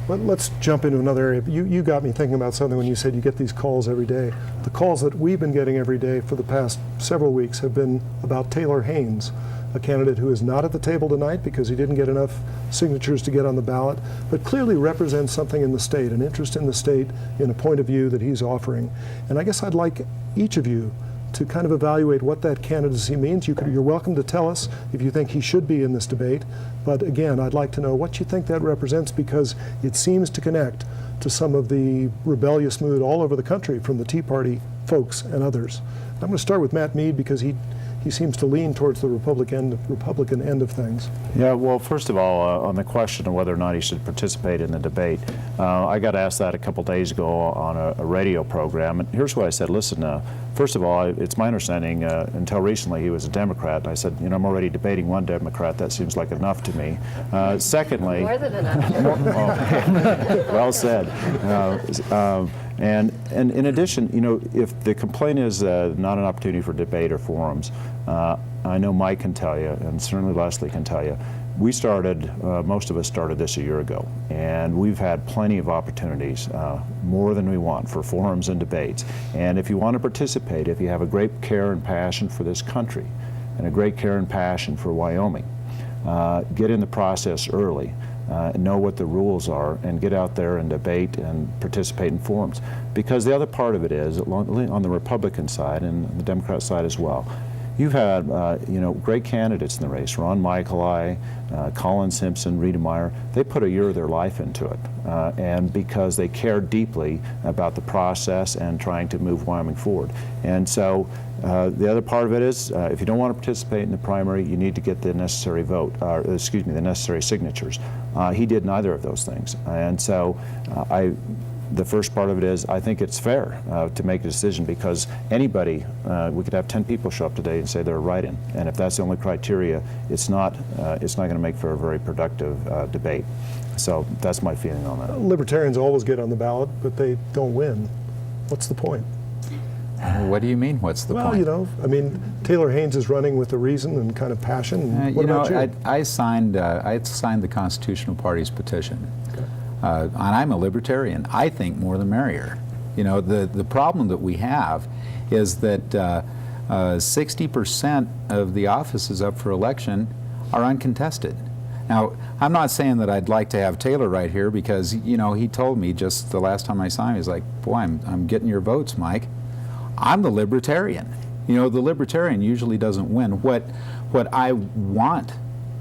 Let's jump into another area. You got me thinking about something when you said you get these calls every day. The calls that we've been getting every day for the past several weeks have been about Taylor Haynes, a candidate who is not at the table tonight because he didn't get enough signatures to get on the ballot, but clearly represents something in the state, an interest in the state, in a point of view that he's offering. And I guess I'd like each of you to kind of evaluate what that candidacy means. You're welcome to tell us if you think he should be in this debate, but again, I'd like to know what you think that represents, because it seems to connect to some of the rebellious mood all over the country from the Tea Party folks and others. I'm going to start with Matt Mead because he seems to lean towards the Republican end of things. Yeah, well, first of all, on the question of whether or not he should participate in the debate, I got asked that a couple days ago on a radio program, and here's what I said. Listen, first of all, it's my understanding, until recently he was a Democrat, and I said, you know, I'm already debating one Democrat, that seems like enough to me. Secondly... More than enough. Well said. And in addition, you know, if the complaint is not an opportunity for debate or forums, I know Mike can tell you, and certainly Leslie can tell you, we started, most of us started this a year ago, and we've had plenty of opportunities, more than we want, for forums and debates. And if you want to participate, if you have a great care and passion for this country, and a great care and passion for Wyoming, get in the process early. Know what the rules are, and get out there and debate and participate in forums. Because the other part of it is, on the Republican side and the Democrat side as well, you've had you know, great candidates in the race. Ron Michaeli, Colin Simpson, Rita Meyer. They put a year of their life into it, and because they care deeply about the process and trying to move Wyoming forward. And so the other part of it is, if you don't want to participate in the primary, you need to get the necessary vote, excuse me, the necessary signatures. He did neither of those things, and so the first part of it is, I think it's fair to make a decision, because anybody, we could have 10 people show up today and say they're a write-in, and if that's the only criteria, it's not going to make for a very productive debate. So that's my feeling on that. Libertarians always get on the ballot, but they don't win. What's the point? What do you mean, what's the point? Well, you know, I mean, Taylor Haynes is running with a reason and kind of passion. What about you? I signed the Constitutional Party's petition. Okay. And I'm a libertarian. I think more the merrier. You know, the problem that we have is that 60% of the offices up for election are uncontested. Now, I'm not saying that I'd like to have Taylor right here, because, you know, he told me just the last time I saw him, he's like, boy, I'm getting your votes, Mike. I'm the libertarian. You know, the libertarian usually doesn't win. What I want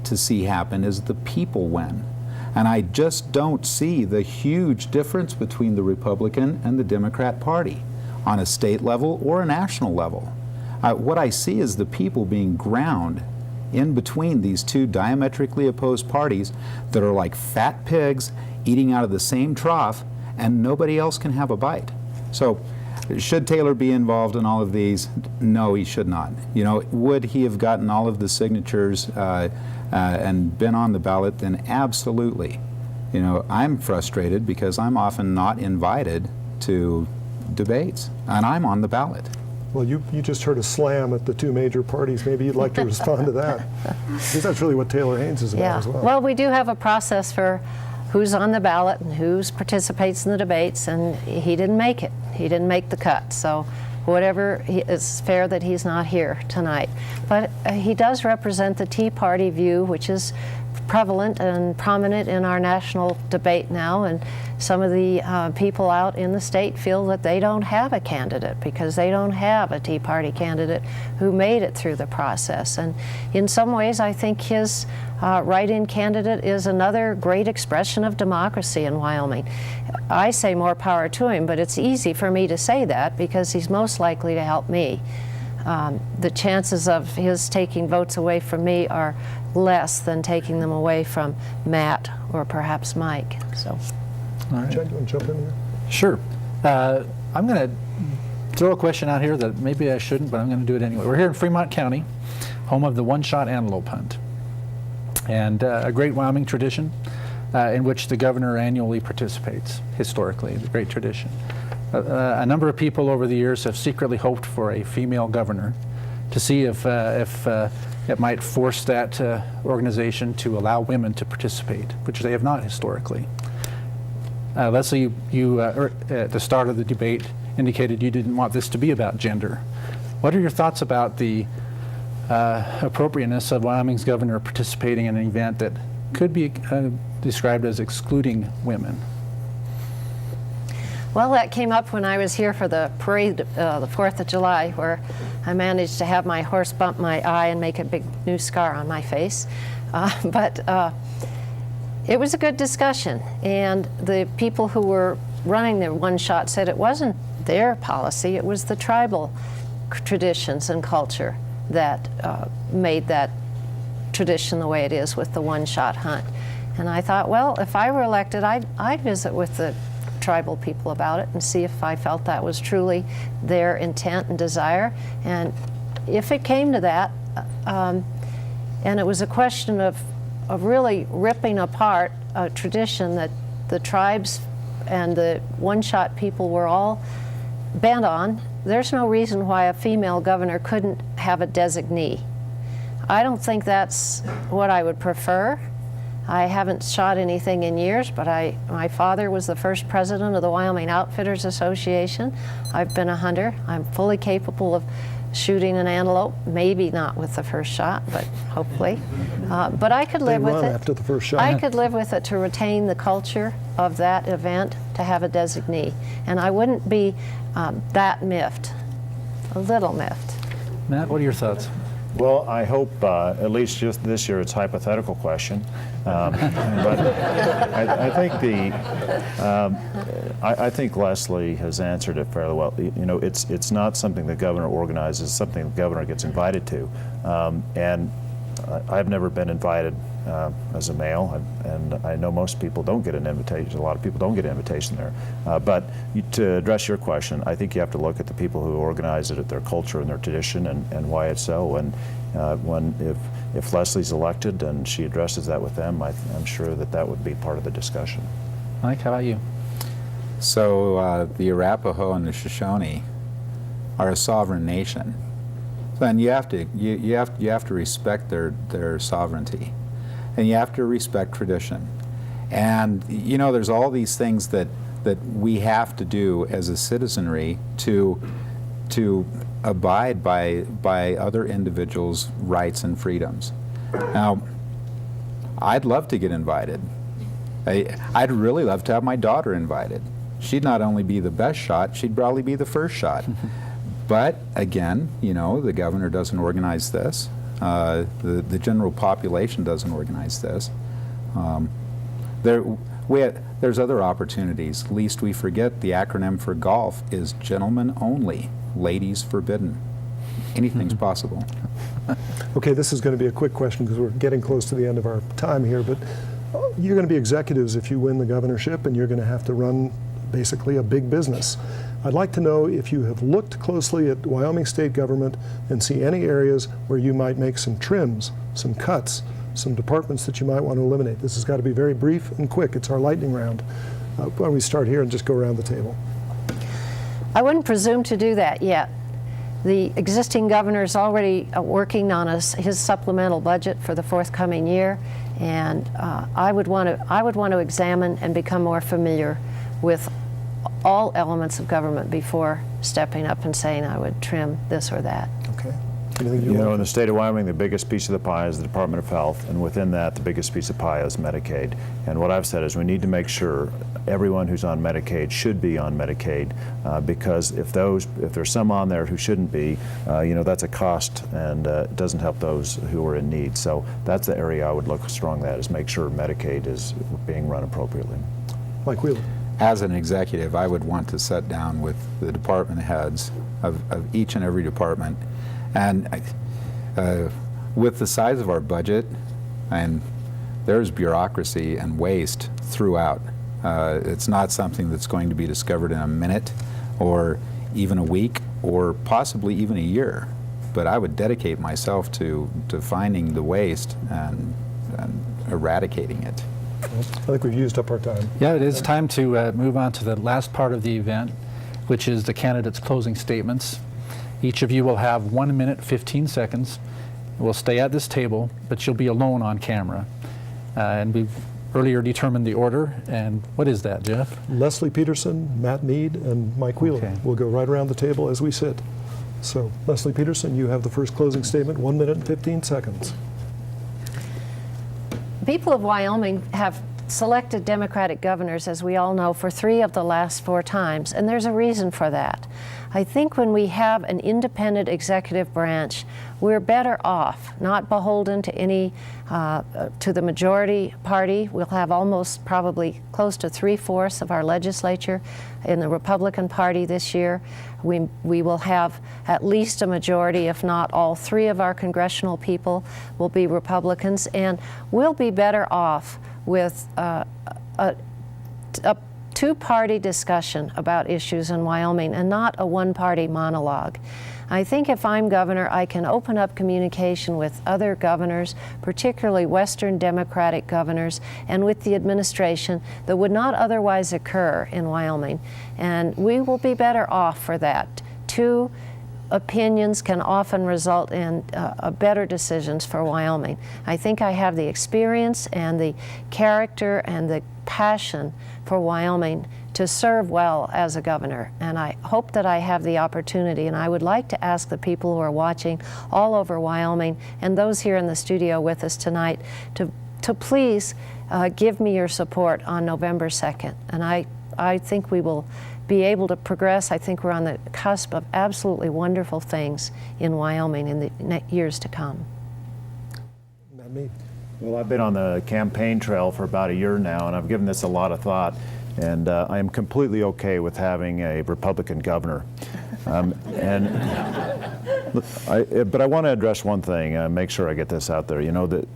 to see happen is the people win. And I just don't see the huge difference between the Republican and the Democrat Party on a state level or a national level. What I see is the people being ground in between these two diametrically opposed parties that are like fat pigs eating out of the same trough, and nobody else can have a bite. So, should Taylor be involved in all of these? No, he should not. You know, would he have gotten all of the signatures and been on the ballot? Then absolutely. You know, I'm frustrated because I'm often not invited to debates, and I'm on the ballot. Well, you just heard a slam at the two major parties. Maybe you'd like to respond to that, because that's really what Taylor Haynes is about as well. Well, we do have a process for who's on the ballot and who participates in the debates, and he didn't make it. He didn't make the cut. So whatever, it's fair that he's not here tonight. But he does represent the Tea Party view, which is prevalent and prominent in our national debate now, and some of the people out in the state feel that they don't have a candidate because they don't have a Tea Party candidate who made it through the process. And in some ways, I think his write-in candidate is another great expression of democracy in Wyoming. I say more power to him, but it's easy for me to say that because he's most likely to help me. The chances of his taking votes away from me are less than taking them away from Matt or perhaps Mike. So, all right. Chad, you want to jump in here? Sure. I'm going to throw a question out here that maybe I shouldn't, but I'm going to do it anyway. We're here in Fremont County, home of the one-shot antelope hunt, and a great Wyoming tradition in which the governor annually participates. Historically, it's a great tradition. A number of people over the years have secretly hoped for a female governor to see if it might force that organization to allow women to participate, which they have not historically. Leslie, you at the start of the debate indicated you didn't want this to be about gender. What are your thoughts about the appropriateness of Wyoming's governor participating in an event that could be described as excluding women? Well, that came up when I was here for the parade, the 4th of July, where I managed to have my horse bump my eye and make a big new scar on my face. But it was a good discussion, and the people who were running the one shot said it wasn't their policy, it was the tribal traditions and culture that made that tradition the way it is with the one shot hunt. And I thought, well, if I were elected, I'd visit with the tribal people about it and see if I felt that was truly their intent and desire. And if it came to that, and it was a question of really ripping apart a tradition that the tribes and the one-shot people were all bent on, there's no reason why a female governor couldn't have a designee. I don't think that's what I would prefer. I haven't shot anything in years, but my father was the first president of the Wyoming Outfitters Association. I've been a hunter. I'm fully capable of shooting an antelope, maybe not with the first shot, but hopefully. But I could live with it. After the first shot. I could live with it to retain the culture of that event, to have a designee. And I wouldn't be that miffed, a little miffed. Matt, what are your thoughts? Well, I hope at least just this year it's a hypothetical question, but I think Leslie has answered it fairly well. You know, it's not something the governor organizes; it's something the governor gets invited to, and I've never been invited as a male, and I know most people don't get an invitation. A lot of people don't get an invitation there. But to address your question, I think you have to look at the people who organize it, at their culture and their tradition, and why it's so. And if Leslie's elected and she addresses that with them, I'm sure that would be part of the discussion. Mike, how about you? So the Arapaho and the Shoshone are a sovereign nation, and you have to respect their sovereignty. And you have to respect tradition. And you know, there's all these things that we have to do as a citizenry to abide by other individuals' rights and freedoms. Now, I'd love to get invited. I'd really love to have my daughter invited. She'd not only be the best shot, she'd probably be the first shot. But again, you know, the governor doesn't organize this. The general population doesn't organize this. There's other opportunities. Least we forget the acronym for golf is gentlemen only, ladies forbidden. Anything's possible. Okay, this is going to be a quick question because we're getting close to the end of our time here, but you're going to be executives if you win the governorship, and you're going to have to run basically a big business. I'd like to know if you have looked closely at Wyoming state government and see any areas where you might make some trims, some cuts, some departments that you might want to eliminate. This has got to be very brief and quick. It's our lightning round. Why don't we start here and just go around the table? I wouldn't presume to do that yet. The existing governor is already working on his supplemental budget for the forthcoming year, and I would want to examine and become more familiar with all elements of government before stepping up and saying I would trim this or that. Okay. You know, in the state of Wyoming, the biggest piece of the pie is the Department of Health, and within that, the biggest piece of pie is Medicaid. And what I've said is we need to make sure everyone who's on Medicaid should be on Medicaid, because if there's some on there who shouldn't be, you know, that's a cost, and it doesn't help those who are in need. So that's the area I would look strongly at, is make sure Medicaid is being run appropriately. Mike Wheeler. As an executive, I would want to sit down with the department heads of each and every department, and with the size of our budget, and there's bureaucracy and waste throughout. It's not something that's going to be discovered in a minute or even a week or possibly even a year. But I would dedicate myself to finding the waste and eradicating it. I think we've used up our time. Yeah, it is time to move on to the last part of the event, which is the candidates' closing statements. Each of you will have 1 minute, 15 seconds. We'll stay at this table, but you'll be alone on camera. And we've earlier determined the order. And what is that, Jeff? Leslie Peterson, Matt Mead, and Mike Wheeler. Okay. We'll go right around the table as we sit. So, Leslie Peterson, you have the first closing statement, 1 minute and 15 seconds. People of Wyoming have selected Democratic governors, as we all know, for 3 of the last 4 times, and there's a reason for that. I think when we have an independent executive branch, we're better off, not beholden to any, to the majority party. We'll have almost probably close to 3/4 of our legislature in the Republican Party this year. We will have at least a majority, if not all 3 of our congressional people will be Republicans, and we'll be better off with a 2-party discussion about issues in Wyoming and not a 1-party monologue. I think if I'm governor, I can open up communication with other governors, particularly Western Democratic governors, and with the administration that would not otherwise occur in Wyoming. And we will be better off for that. 2 opinions can often result in better decisions for Wyoming. I think I have the experience and the character and the passion for Wyoming to serve well as a governor, and I hope that I have the opportunity, and I would like to ask the people who are watching all over Wyoming and those here in the studio with us tonight to please give me your support on November 2nd, and I think we will be able to progress. I think we're on the cusp of absolutely wonderful things in Wyoming in the years to come. Matt Mead. Well, I've been on the campaign trail for about a year now, and I've given this a lot of thought, and I am completely okay with having a Republican governor. But I want to address one thing, make sure I get this out there. You know, that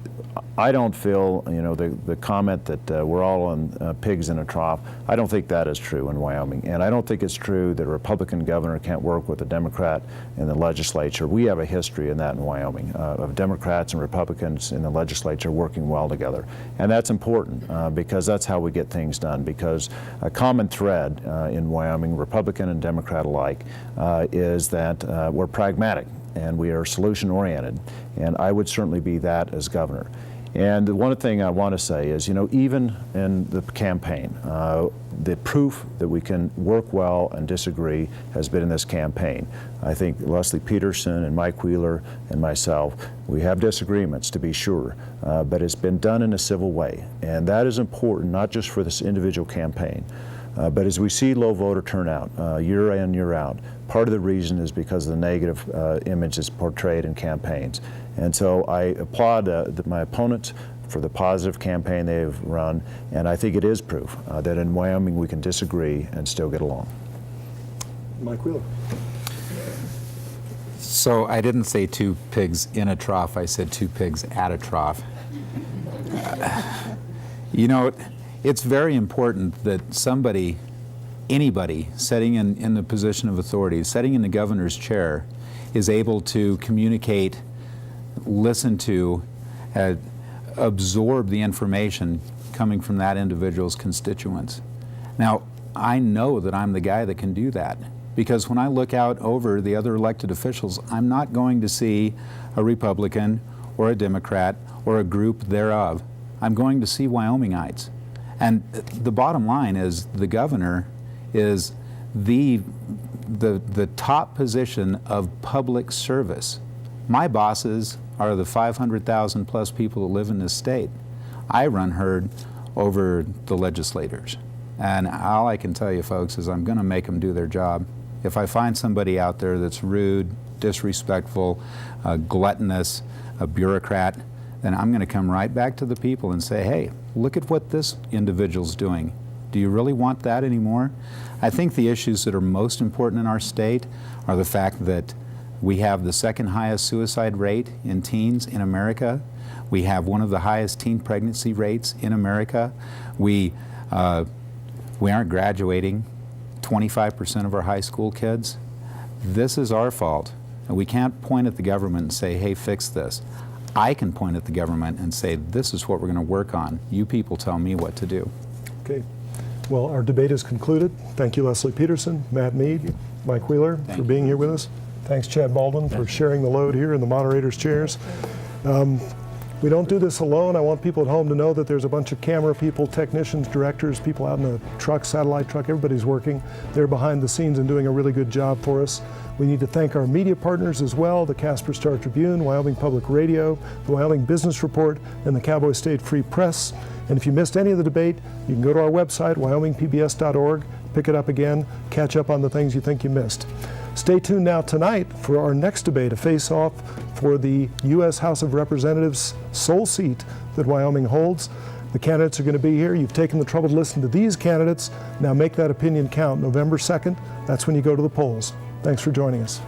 I don't feel, you know, the comment that we're all on pigs in a trough, I don't think that is true in Wyoming. And I don't think it's true that a Republican governor can't work with a Democrat in the legislature. We have a history in that in Wyoming, of Democrats and Republicans in the legislature working well together. And that's important because that's how we get things done. Because a common thread in Wyoming, Republican and Democrat alike, is that we're pragmatic and we are solution-oriented. And I would certainly be that as governor. And the one thing I want to say is, you know, even in the campaign, the proof that we can work well and disagree has been in this campaign. I think Leslie Peterson and Mike Wheeler and myself, we have disagreements to be sure, but it's been done in a civil way. And that is important, not just for this individual campaign, but as we see low voter turnout year in, year out, part of the reason is because of the negative image that's portrayed in campaigns. And so I applaud my opponents for the positive campaign they've run, and I think it is proof that in Wyoming we can disagree and still get along. Mike Wheeler. So I didn't say 2 pigs in a trough, I said 2 pigs at a trough. You know, it's very important that anybody sitting in the position of authority, sitting in the governor's chair, is able to communicate, listen to, absorb the information coming from that individual's constituents. Now, I know that I'm the guy that can do that, because when I look out over the other elected officials, I'm not going to see a Republican or a Democrat or a group thereof. I'm going to see Wyomingites. And the bottom line is the governor is the top position of public service. My bosses are the 500,000 plus people that live in this state. I run herd over the legislators. And all I can tell you, folks, is I'm going to make them do their job. If I find somebody out there that's rude, disrespectful, gluttonous, a bureaucrat, then I'm going to come right back to the people and say, hey, look at what this individual's doing. Do you really want that anymore? I think the issues that are most important in our state are the fact that we have the 2nd highest suicide rate in teens in America. We have one of the highest teen pregnancy rates in America. We aren't graduating 25% of our high school kids. This is our fault. And we can't point at the government and say, hey, fix this. I can point at the government and say, this is what we're going to work on. You people tell me what to do. Okay. Well, our debate is concluded. Thank you, Leslie Peterson, Matt Mead, Mike Wheeler, for being here with us. Thanks, Chad Baldwin, for sharing the load here in the moderator's chairs. We don't do this alone. I want people at home to know that there's a bunch of camera people, technicians, directors, people out in the truck, satellite truck, everybody's working. They're behind the scenes and doing a really good job for us. We need to thank our media partners as well, the Casper Star Tribune, Wyoming Public Radio, the Wyoming Business Report, and the Cowboy State Free Press. And if you missed any of the debate, you can go to our website, wyomingpbs.org, pick it up again, catch up on the things you think you missed. Stay tuned now tonight for our next debate, a face-off for the U.S. House of Representatives sole seat that Wyoming holds. The candidates are going to be here. You've taken the trouble to listen to these candidates. Now make that opinion count. November 2nd, that's when you go to the polls. Thanks for joining us.